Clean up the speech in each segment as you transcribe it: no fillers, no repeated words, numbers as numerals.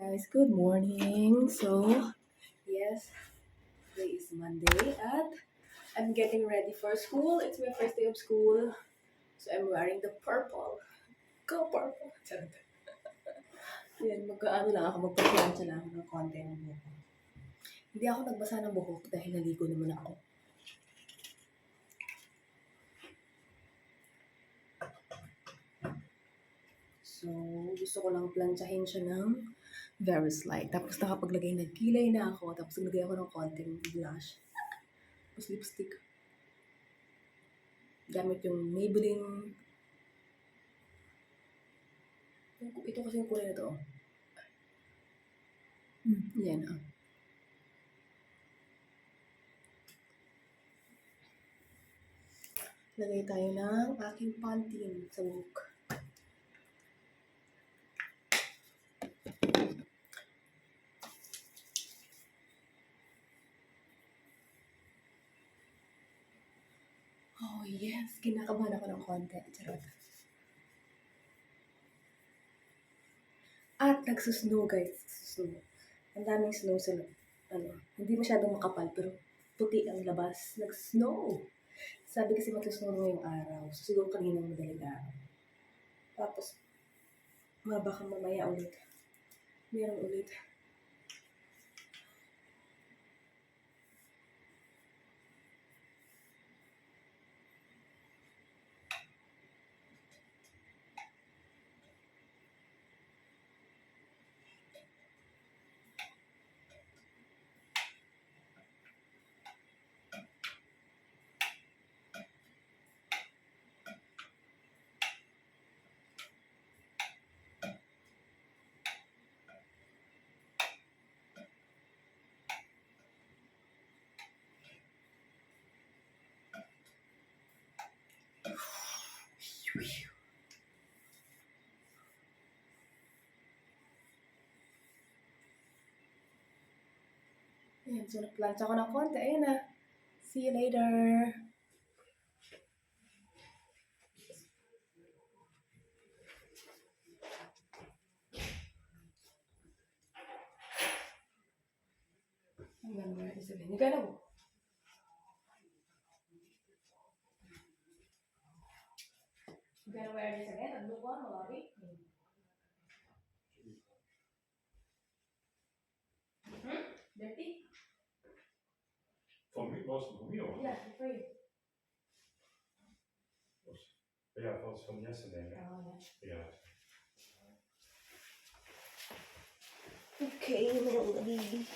guys, good morning. Yes, today is Monday at I'm getting ready for school. It's my first day of school. So I'm wearing the purple. Go purple! Charot. Yan, mag-ano lang ako, magpa-plancha lang ako ng konti ng buhok. Hindi ako nagbasa ng buhok dahil naligo naman ako. So, gusto ko lang planchahin siya ng very slight. Tapos nakapaglagay ng kilay na ako. Tapos naglagay ako ng konting blush. Tapos lipstick. Gamit yung Maybelline. Ito kasi yung kulay na to. Yan ah. Lagay tayo ng aking Pantene sa buhok. Oh yes, kinakabahan ako ng konti. Charot. At nagsusnow guys. Snow. Ang daming snow sa hindi masyadong makapal pero puti ang labas. Nag-snow. Sabi kasi mag-snow ngayong araw. So siguro kanina madaling araw. Tapos, baka mamaya ulit. Meron ulit. Ayan, so nag-plancha ko ng konti. Ayan na. See you later. Hanggang where is it? You gotta go. You gotta wear this again. Ang lupa, malari. Dirty? For me, was it for me or? Yeah, for you. Yeah, it was from yesterday. Oh, Yeah. okay, little baby.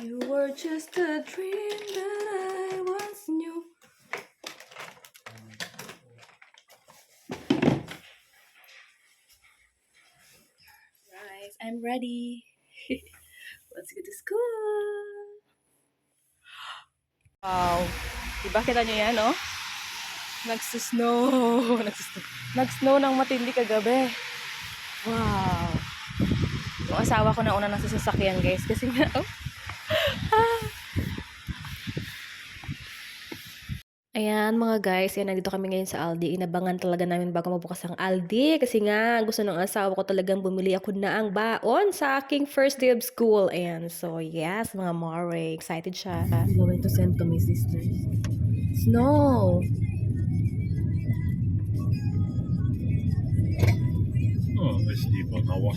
You were just a dream that I once knew. Guys, I'm ready. Let's go to school. Wow. Diba kita nyo yan, oh? Nagsusnow. Nag-snow ng matindi kagabi. Wow. Yung asawa ko na una nasa sasakyan, guys. Kasi nga, oh. Ayan mga guys, yan nandito kami ngayon sa Aldi. Inabangan talaga namin bago mabukas ang Aldi. Kasi nga, gusto ng asawa ko talagang bumili ako na ang baon sa aking first day of school. Ayan, so yes, mga more, excited siya. I'm going to send to my sister. Snow! Oh, I sleep on hour.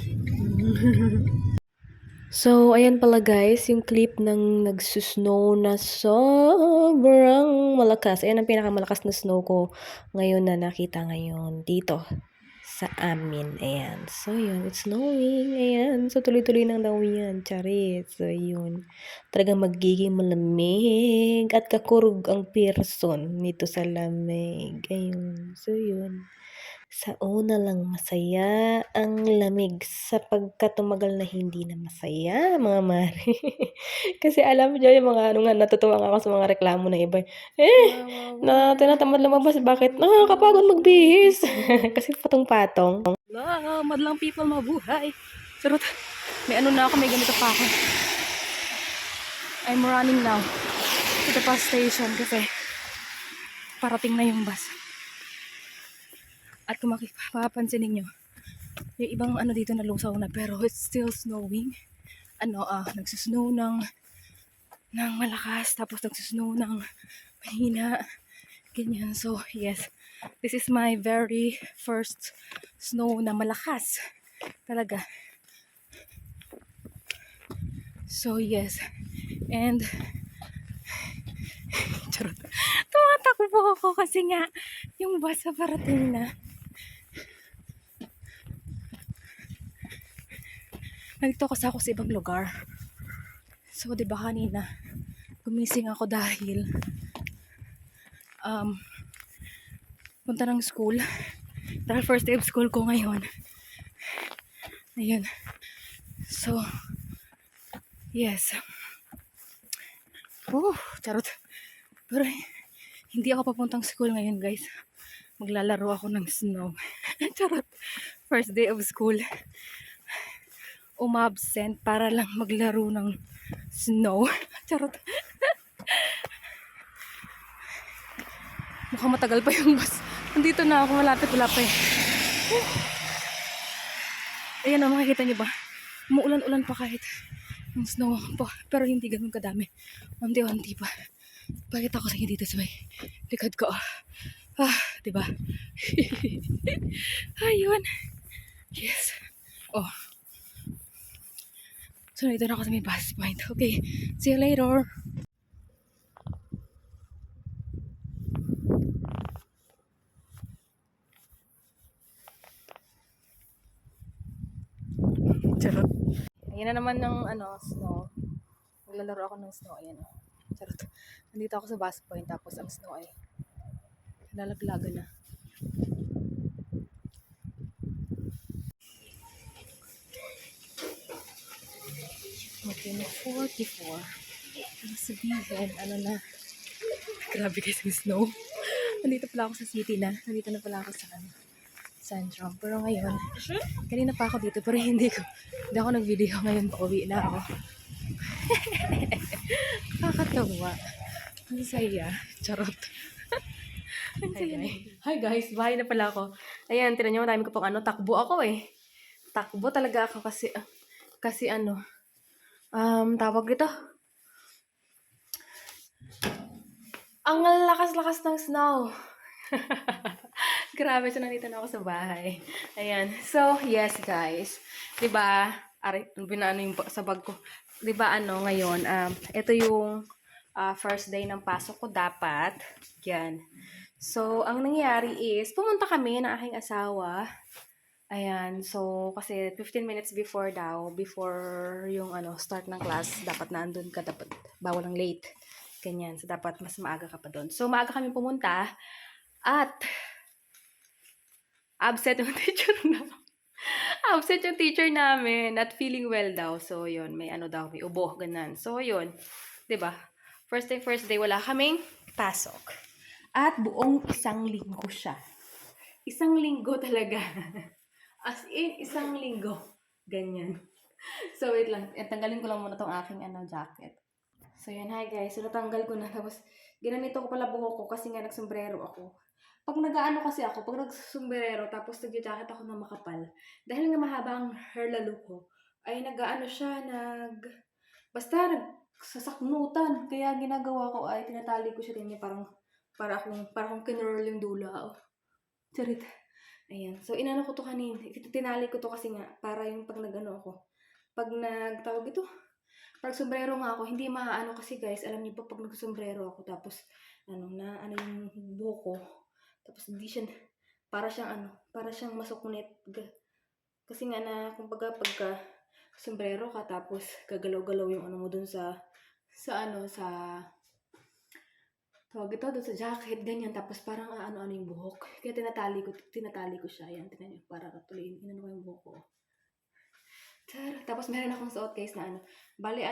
So, ayan pala guys, yung clip ng nagsusnow na sobrang malakas. Ayan ang pinakamalakas na snow ko ngayon na nakita ngayon dito sa amin. Ayan. So, yun. It's snowing. Ayan. So, tuloy-tuloy nang daw yan. Charit. So, yun. Talagang magiging malamig at kakurug ang person nito sa lamig. Ayun. So, yun. Sa una lang masaya ang lamig sapagkat tumagal na hindi na masaya, mga mare. Kasi alam niyo yung mga ano nga, natutuwa ako sa mga reklamo ng iba. Na tinatamad lumabas, bakit? Nakakapagod magbihis. Kasi patong-patong. Madlang people mabuhay. Sarot, may ano na ako, may ganito pa ako. I'm running now to the bus station kasi parating na yung bus. At kung mapapansin ninyo, yung ibang ano dito na lusaw na, pero it's still snowing. Nagsusnow ng malakas, tapos nagsusnow ng mahina. Ganyan. So, yes. This is my very first snow na malakas. Talaga. So, yes. And, charot. Tumatakbo ako kasi nga, yung bus na parating na. Nandito kasi ako sa ibang lugar. So, di ba kanina, gumising ako dahil punta ng school. Dahil first day of school ko ngayon. Ayun. So, yes. Charot. Pero, hindi ako papuntang school ngayon, guys. Maglalaro ako ng snow. Charot. First day of school. Umabsent para lang maglaro ng snow. Charot. Mukhang matagal pa yung bus. Nandito na ako, wala pa eh. Ayan o, makikita niyo ba? Umuulan-ulan pa kahit yung snow pa. Pero hindi ganun kadami. Unti-unti pa. Pakita ko sa inyo dito sa may likod ko. Diba? Ayun. Yes. So, nandito na ako sa may bus point. Okay. See you later. Charot. Ayan na naman ng snow. Maglalaro ako ng snow. Ayan o. Charot. Nandito ako sa bus point. Tapos ang snow ay lalaglagan na. Okay, na 44. Ano sabihin, na. Grabe guys, yung snow. Nandito pala ako sa city na. Nandito na pala ako sa Sandrum. Pero ngayon, kanina pa ako dito pero hindi ako nag-video. Ngayon pauwi na ako. Kakatawa. Ang saya. Charot. Ang saya. Hi guys, bahay na pala ako. Ayan, tinan nyo, marami ko pong takbo ako eh. Takbo talaga ako kasi tawag ito. Ang lakas-lakas ng snow. Grabe, so nandito na ako sa bahay. Ayan. So, yes guys. Diba, yung sa bag ko. Diba, ngayon, ito yung first day ng pasok ko dapat. Yan. So, ang nangyari is, pumunta kami ng aking asawa. Ayan. So, kasi 15 minutes before yung start ng class, dapat naandun ka, dapat bawal ang late. Ganyan. So, dapat mas maaga ka pa doon. So, maaga kami pumunta. At, absent yung teacher namin. Not feeling well daw. So, yun. May may ubo. Ganun. So, yun. Diba? First day, wala kaming pasok. At buong isang linggo siya. Isang linggo talaga. As in, isang linggo. Ganyan. So, wait lang. Tanggalin ko lang muna tong aking jacket. So, yan. Hi guys. So, natanggal ko na. Tapos, ginanito ko pala buhok ko kasi nga nagsombrero ako. Pag kasi ako, pag nagsombrero, tapos nag-jacket ako na makapal, dahil nga mahaba ang hair lalo ko, ay basta nagsasaknutan. Kaya ginagawa ko ay tinatali ko siya din parang para akong kinurl yung dula. Charit. Ayan. So, inano ko to kanina. Tinali ko to kasi nga, para yung pag ako. Pag nagtawag ito, pag sombrero nga ako, hindi maaano kasi guys, alam niyo pa pag nagsombrero ako, tapos, yung buhok ko, tapos hindi siya, para siyang masuknit. Kasi nga kumbaga pagka sombrero ka, tapos gagalaw-galaw yung mo dun tawag ito, dun sa jacket, ganyan, tapos parang yung buhok. Kaya tinatali ko siya, yan, tinan niyo, para tuloy, ko yung buhok ko. Tapos meron akong suot case na bali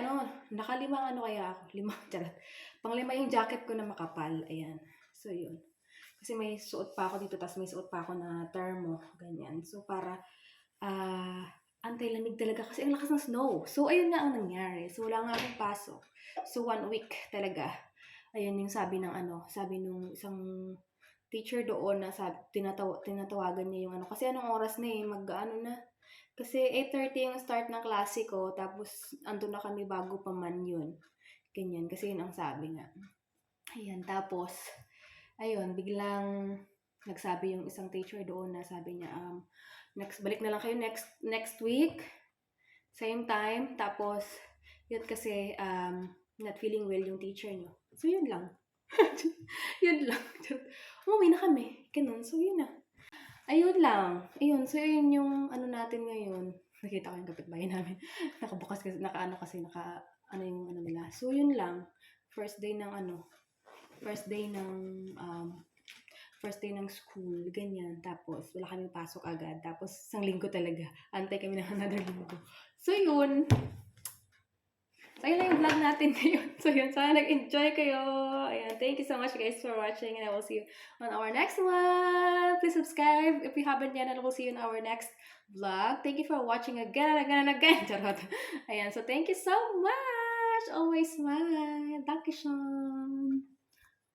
nakalimang kaya ako, 5, charot. Pang-5 yung jacket ko na makapal, ayan. So, yun. Kasi may suot pa ako dito, tapos may suot pa ako na thermo, ganyan. So, para, anti-lamig talaga kasi ang lakas ng snow. So, ayun nga ang nangyari. So, wala nga akong pasok. So, 1 week talaga. Ayun yung sabi ng sabi nung isang teacher doon na tinatawagan niya yung kasi anong oras na na. Kasi 8:30 yung start ng klase ko, tapos andun na kami bago pa man yun. Ganyan, kasi yun ang sabi nga. Ayan, tapos, ayun, biglang nagsabi yung isang teacher doon na sabi niya, balik na lang kayo next week, same time, tapos, yun kasi, not feeling well yung teacher niyo. So, yun lang. Yun lang. Umuwi na kami. Ganun. So, yun na. Ayun lang. Ayun. So, yun yung natin ngayon. Nakita ko yung kapitbahay namin. Nakabukas kasi, yung nila. So, yun lang. First day ng first day ng school, ganyan. Tapos, wala kaming pasok agad. Tapos, isang linggo talaga. Antay kami ng another linggo. So, yun. So, yun lang yung vlog natin ngayon. So, yun. Sana nag-enjoy kayo. Ayan. Thank you so much, guys, for watching. And I will see you on our next one. Please subscribe if you haven't yet. And I will see you in our next vlog. Thank you for watching again and again and again. Charot. Ayan. So, thank you so much. Always smile. Dankeschön.